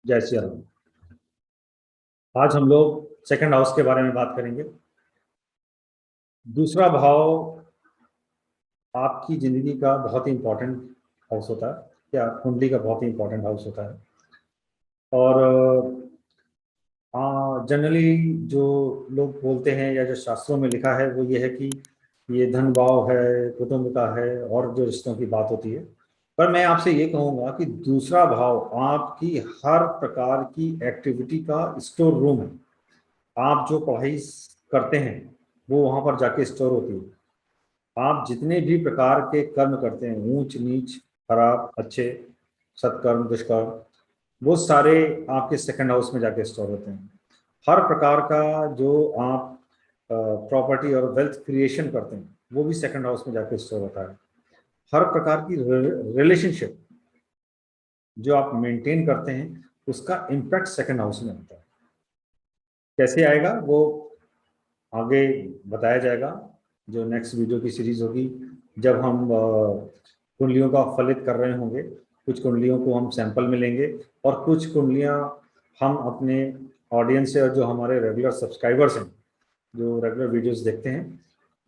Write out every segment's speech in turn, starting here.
जय श्री राम। आज हम लोग सेकंड हाउस के बारे में बात करेंगे। दूसरा भाव आपकी जिंदगी का बहुत ही इंपॉर्टेंट हाउस होता है, या कुंडली का बहुत ही इंपॉर्टेंट हाउस होता है। और जनरली जो लोग बोलते हैं या जो शास्त्रों में लिखा है वो ये है कि ये धन भाव है, कुटुंब का है और जो रिश्तों की बात होती है। पर मैं आपसे ये कहूँगा कि दूसरा भाव आपकी हर प्रकार की एक्टिविटी का स्टोर रूम है। आप जो पढ़ाई करते हैं वो वहाँ पर जाके स्टोर होती है। आप जितने भी प्रकार के कर्म करते हैं, ऊंच नीच, खराब अच्छे, सत्कर्म दुष्कर्म, वो सारे आपके सेकंड हाउस में जाके स्टोर होते हैं। हर प्रकार का जो आप प्रॉपर्टी और वेल्थ क्रिएशन करते हैं वो भी सेकंड हाउस में जाके स्टोर होता है। हर प्रकार की रिलेशनशिप जो आप मेंटेन करते हैं उसका इम्पैक्ट सेकंड हाउस में होता है। कैसे आएगा वो आगे बताया जाएगा, जो नेक्स्ट वीडियो की सीरीज होगी, जब हम कुंडलियों का फलित कर रहे होंगे। कुछ कुंडलियों को हम सैंपल में लेंगे और कुछ कुंडलियां हम अपने ऑडियंस से और जो हमारे रेगुलर सब्सक्राइबर्स हैं, जो रेगुलर वीडियोस देखते हैं,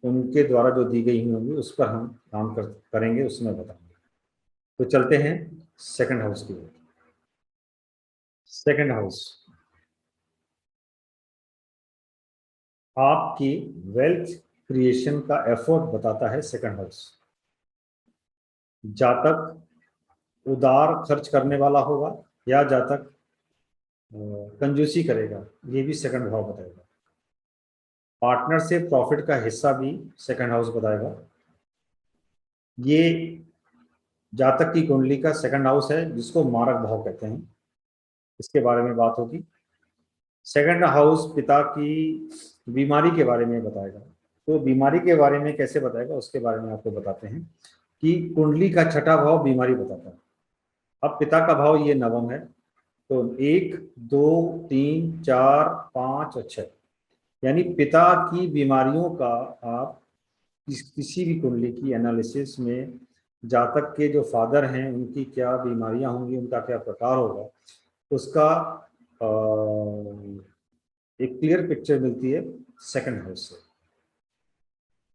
उनके द्वारा जो दी गई होंगी उस पर हम काम करेंगे, उसमें बताएंगे। तो चलते हैं सेकंड हाउस की ओर। सेकंड हाउस आपकी वेल्थ क्रिएशन का एफर्ट बताता है। सेकंड हाउस जातक उदार खर्च करने वाला होगा या जातक कंजूसी करेगा, ये भी सेकंड भाव बताएगा। पार्टनर से प्रॉफिट का हिस्सा भी सेकंड हाउस बताएगा। ये जातक की कुंडली का सेकंड हाउस है, जिसको मारक भाव कहते हैं। इसके बारे में बात होगी। सेकंड हाउस पिता की बीमारी के बारे में बताएगा। तो बीमारी के बारे में कैसे बताएगा उसके बारे में आपको बताते हैं कि कुंडली का छठा भाव बीमारी बताता है। अब पिता का भाव ये नवम है, तो 1 2 3 4 5 और 6, यानी पिता की बीमारियों का आप किसी भी कुंडली की एनालिसिस में जातक के जो फादर हैं उनकी क्या बीमारियां होंगी, उनका क्या प्रकार होगा, उसका एक क्लियर पिक्चर मिलती है सेकंड हाउस से।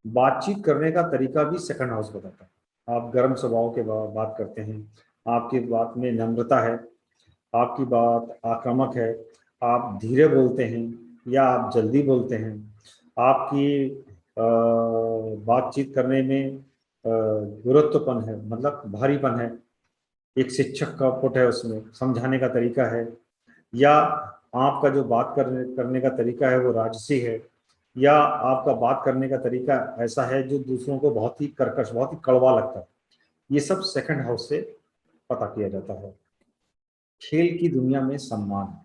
बातचीत करने का तरीका भी सेकंड हाउस बताता है। आप गर्म स्वभाव के बात करते हैं, आपकी बात में नम्रता है, आपकी बात आक्रामक है, आप धीरे बोलते हैं या आप जल्दी बोलते हैं, आपकी बातचीत करने में गुरुत्वपन है, मतलब भारीपन है, एक शिक्षक का पुट है, उसमें समझाने का तरीका है, या आपका जो बात करने का तरीका है वो राजसी है, या आपका बात करने का तरीका ऐसा है जो दूसरों को बहुत ही कर्कश, बहुत ही कड़वा लगता है। ये सब सेकंड हाउस से पता किया जाता है। खेल की दुनिया में सम्मान,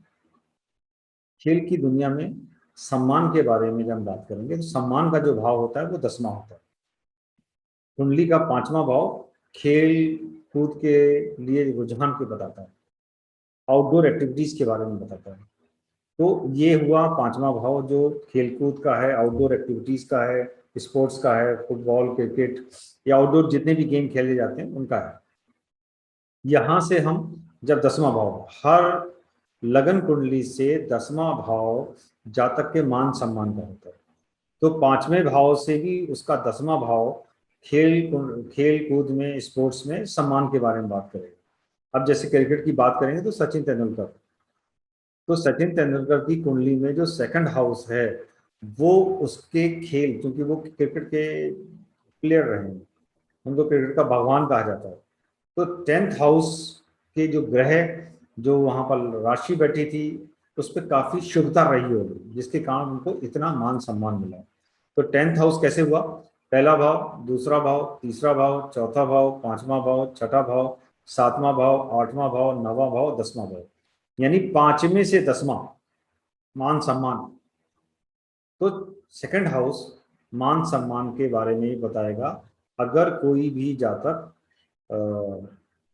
खेल की दुनिया में सम्मान के बारे में जब हम बात करेंगे तो सम्मान का जो भाव होता है वो 10वां होता है। कुंडली का 5वां भाव खेल कूद के लिए रुझान को बताता है, आउटडोर एक्टिविटीज के बारे में बताता है। तो ये हुआ 5वां भाव जो खेलकूद का है, आउटडोर एक्टिविटीज का है, स्पोर्ट्स का है, फुटबॉल क्रिकेट या आउटडोर जितने भी गेम खेले जाते हैं उनका है। यहां से हम जब 10वां भाव, हर लगन कुंडली से 10वां भाव जातक के मान सम्मान का होता है। तो 5वें भाव से भी उसका 10वां भाव खेल कूद में, स्पोर्ट्स में सम्मान के बारे में बात करेगा। अब जैसे क्रिकेट की बात करेंगे तो सचिन तेंदुलकर, तो सचिन तेंदुलकर की कुंडली में जो सेकंड हाउस है वो उसके खेल, क्योंकि वो क्रिकेट के प्लेयर रहे हैं, उनको क्रिकेट का भगवान कहा जाता है। तो 10th हाउस के जो ग्रह, जो वहां पर राशि बैठी थी, उस पर काफी शुभता रही होगी, जिसके कारण उनको इतना मान सम्मान मिला। तो 10th हाउस कैसे हुआ? पहला भाव, दूसरा भाव, तीसरा भाव, चौथा भाव, 5वां भाव, छठा भाव, 7वां भाव, 8वां भाव, 9वां भाव, 10वां भाव, यानी 5वें से 10वां मान सम्मान। तो सेकंड हाउस मान सम्मान के बारे में ही बताएगा। अगर कोई भी जातक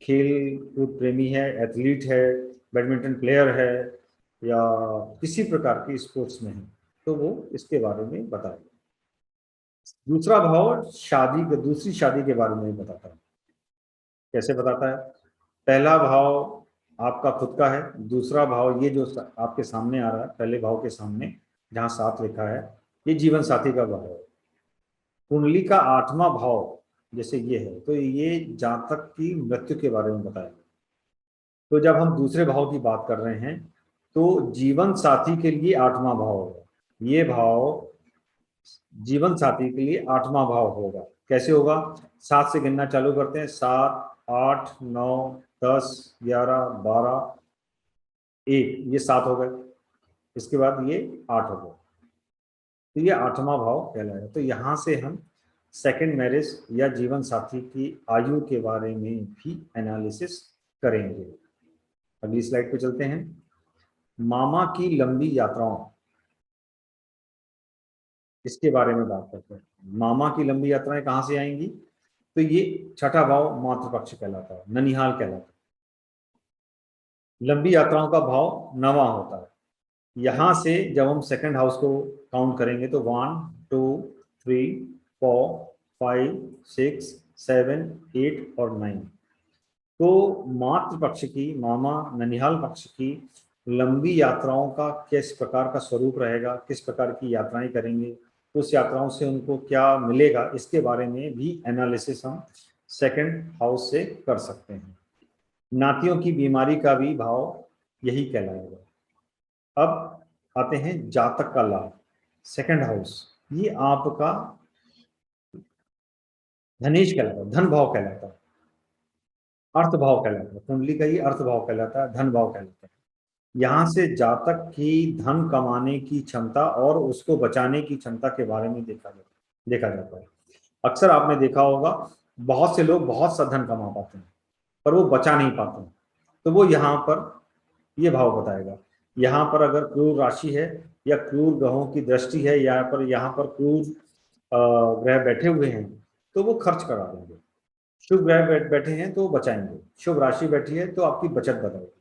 खेल कूद प्रेमी है, एथलीट है, बैडमिंटन प्लेयर है, या किसी प्रकार की स्पोर्ट्स में है, तो वो इसके बारे में बताएगा। दूसरा भाव दूसरी शादी के बारे में बताता है। कैसे बताता है? पहला भाव आपका खुद का है। दूसरा भाव ये जो आपके सामने आ रहा है, पहले भाव के सामने जहां 7 लिखा है, ये जीवन साथी का भाव है। कुंडली का 8वां भाव जैसे ये है, तो ये जातक की मृत्यु के बारे में बताएगा। तो जब हम दूसरे भाव की बात कर रहे हैं, तो जीवन साथी के लिए 8वां भाव होगा। ये भाव जीवन साथी के लिए 8वां भाव होगा। कैसे होगा? 7 से गिनना चालू करते हैं। 7, 8, 9, 10, 11, 12, 1, ये 7 हो गए। इसके बाद ये 8 हो गए, तो ये 8वां भाव कहलाएगा। तो यहाँ से हम सेकंड मैरिज या जीवन साथी की आयु के बारे में भी एनालिसिस करेंगे। अगली स्लाइड पे चलते हैं। मामा की लंबी यात्राओं, इसके बारे में बात करते हैं। मामा की लंबी यात्राएं कहाँ से आएंगी? तो ये छठा भाव मातृपक्ष कहलाता है, ननिहाल कहलाता है। लंबी यात्राओं का भाव 9वां होता है। यहां से जब हम सेकंड हाउस को काउंट करेंगे तो 1, 2, 3, 4, 5, 6, 7, 8 और 9। तो मातृ पक्ष की, मामा ननिहाल पक्ष की लंबी यात्राओं का किस प्रकार का स्वरूप रहेगा, किस प्रकार की यात्राएं करेंगे, उस यात्राओं से उनको क्या मिलेगा, इसके बारे में भी एनालिसिस हम सेकंड हाउस से कर सकते हैं। नातियों की बीमारी का भी भाव यही कहलाएगा। अब आते हैं जातक का लाभ। सेकंड हाउस ये आपका धनेश कहलाता है, धन भाव कहलाता है, अर्थ भाव कहलाता है। कुंडली का ही अर्थ भाव कहलाता है, धन भाव कहलाता है। यहाँ से जातक की धन कमाने की क्षमता और उसको बचाने की क्षमता के बारे में देखा जाता है। अक्सर आपने देखा होगा, बहुत से लोग बहुत सा धन कमा पाते हैं पर वो बचा नहीं पाते हैं। तो वो यहाँ पर ये भाव बताएगा। यहाँ पर अगर क्रूर राशि है या क्रूर ग्रहों की दृष्टि है, यहाँ पर क्रूर ग्रह बैठे हुए हैं, तो वो खर्च करा देंगे। शुभ ग्रह बैठे हैं तो बचाएंगे, शुभ राशि बैठी है तो आपकी बचत बताएगी।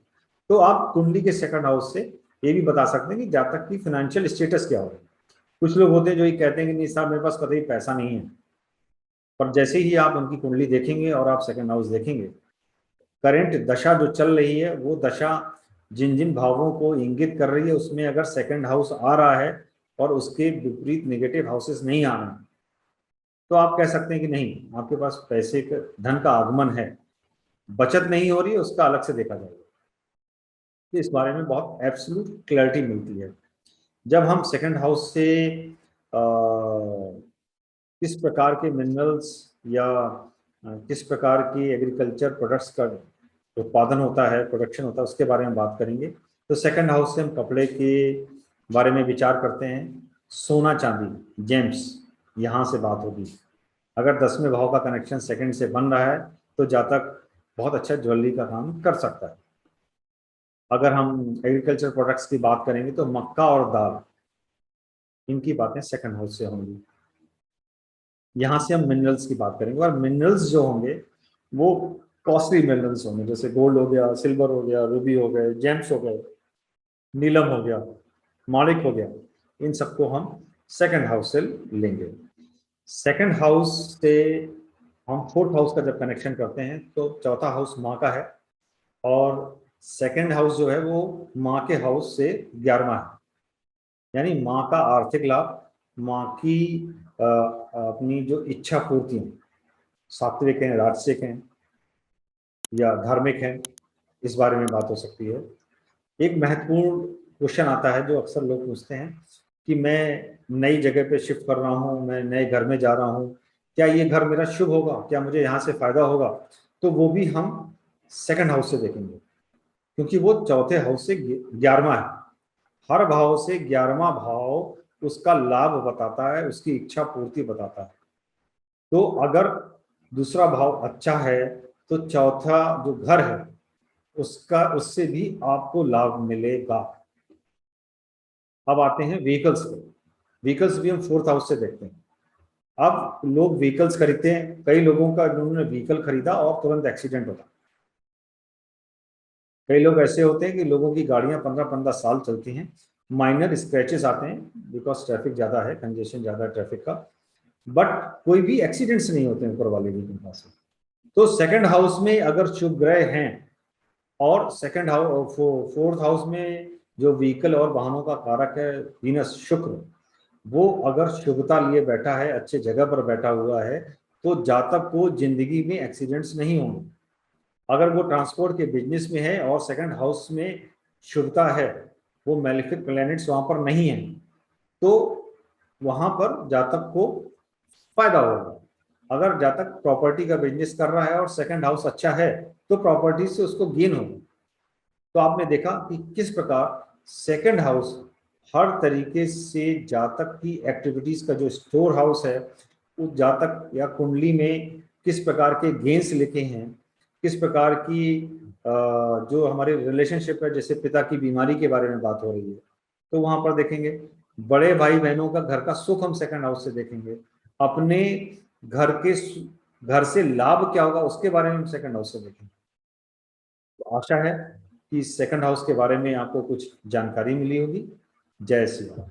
तो आप कुंडली के सेकंड हाउस से ये भी बता सकते हैं कि जातक की फाइनेंशियल स्टेटस क्या होगी। कुछ लोग होते हैं जो ये कहते हैं कि नहीं साहब मेरे पास कतई पैसा नहीं है, पर जैसे ही आप उनकी कुंडली देखेंगे और आप सेकंड हाउस देखेंगे, करंट दशा जो चल रही है वो दशा जिन जिन भावों को इंगित कर रही है, उसमें अगर सेकंड हाउस आ रहा है और उसके विपरीत नेगेटिव हाउसेस नहीं आ रहे हैं, तो आप कह सकते हैं कि नहीं आपके पास पैसे का, धन का आगमन है। बचत नहीं हो रही है, उसका अलग से देखा जाएगा। तो इस बारे में बहुत एब्सोल्यूट क्लैरिटी मिलती है जब हम सेकंड हाउस से किस प्रकार के मिनरल्स या किस प्रकार की एग्रीकल्चर प्रोडक्ट्स का उत्पादन होता है, प्रोडक्शन होता है, उसके बारे में बात करेंगे। तो सेकंड हाउस से हम कपड़े के बारे में विचार करते हैं। सोना चांदी जेम्स, यहाँ से बात होगी। अगर 10वें भाव का कनेक्शन सेकंड से बन रहा है तो जातक बहुत अच्छा ज्वेलरी का काम कर सकता है। अगर हम एग्रीकल्चर प्रोडक्ट्स की बात करेंगे तो मक्का और दाल, इनकी बातें सेकंड हाउस से होंगी। यहाँ से हम मिनरल्स की बात करेंगे और मिनरल्स जो होंगे वो कॉस्टली मिनरल्स होंगे, जैसे गोल्ड हो गया, सिल्वर हो गया, रूबी हो गए, जेम्स हो गए, नीलम हो गया, माणिक हो गया। इन सबको हम सेकंड हाउस से लेंगे। सेकंड हाउस से हम फोर्थ हाउस का जब कनेक्शन करते हैं तो चौथा हाउस माँ का है और सेकंड हाउस जो है वो माँ के हाउस से 11वां है, यानी माँ का आर्थिक लाभ, माँ की अपनी जो इच्छा पूर्ति, सात्विक हैं, राजसिक हैं या धार्मिक हैं, इस बारे में बात हो सकती है। एक महत्वपूर्ण क्वेश्चन आता है जो अक्सर लोग पूछते हैं कि मैं नई जगह पे शिफ्ट कर रहा हूँ, मैं नए घर में जा रहा हूँ, क्या ये घर मेरा शुभ होगा, क्या मुझे यहाँ से फायदा होगा? तो वो भी हम सेकंड हाउस से देखेंगे क्योंकि वो चौथे हाउस से 11वां है। हर भाव से 11वां भाव उसका लाभ बताता है, उसकी इच्छा पूर्ति बताता है। तो अगर दूसरा भाव अच्छा है तो चौथा जो घर है उसका, उससे भी आपको लाभ मिलेगा। अब आते हैं व्हीकल्स पे। व्हीकल्स भी हम फोर्थ हाउस से देखते हैं। अब लोग व्हीकल्स खरीदते हैं, कई लोगों का जिन्होंने व्हीकल खरीदा और तुरंत एक्सीडेंट होता। कई लोग ऐसे होते हैं कि लोगों की गाड़ियां 15-15 साल चलती हैं, माइनर स्क्रैचेस आते हैं बिकॉज ट्रैफिक ज्यादा है, कंजेशन ज्यादा है ट्रैफिक का, बट कोई भी एक्सीडेंट्स नहीं होते हैं ऊपर वाले की कृपा से। तो सेकंड हाउस में अगर शुभ ग्रह हैं और सेकंड हाउस, फोर्थ हाउस में जो व्हीकल और वाहनों का कारक है वीनस शुक्र, वो अगर शुभता लिए बैठा है, अच्छे जगह पर बैठा हुआ है, तो जातक को जिंदगी में एक्सीडेंट्स नहीं होंगे। अगर वो ट्रांसपोर्ट के बिजनेस में है और सेकंड हाउस में शुभता है, वो मैलिफिक प्लैनेट्स वहां पर नहीं है, तो वहां पर जातक को फायदा होगा। अगर जातक प्रॉपर्टी का बिजनेस कर रहा है और सेकंड हाउस अच्छा है, तो प्रॉपर्टी से उसको गेन होगा। तो आपने देखा कि किस प्रकार सेकंड हाउस हर तरीके से जातक की एक्टिविटीज का जो स्टोर हाउस है, उस जातक या कुंडली में किस प्रकार के गेंस लिखे हैं, किस प्रकार की जो हमारे रिलेशनशिप है, जैसे पिता की बीमारी के बारे में बात हो रही है, तो वहां पर देखेंगे। बड़े भाई बहनों का घर का सुख हम सेकंड हाउस से देखेंगे। अपने घर के घर से लाभ क्या होगा उसके बारे में हम सेकंड हाउस से देखेंगे। तो आशा है कि सेकंड हाउस के बारे में आपको कुछ जानकारी मिली होगी। जय श्री राम।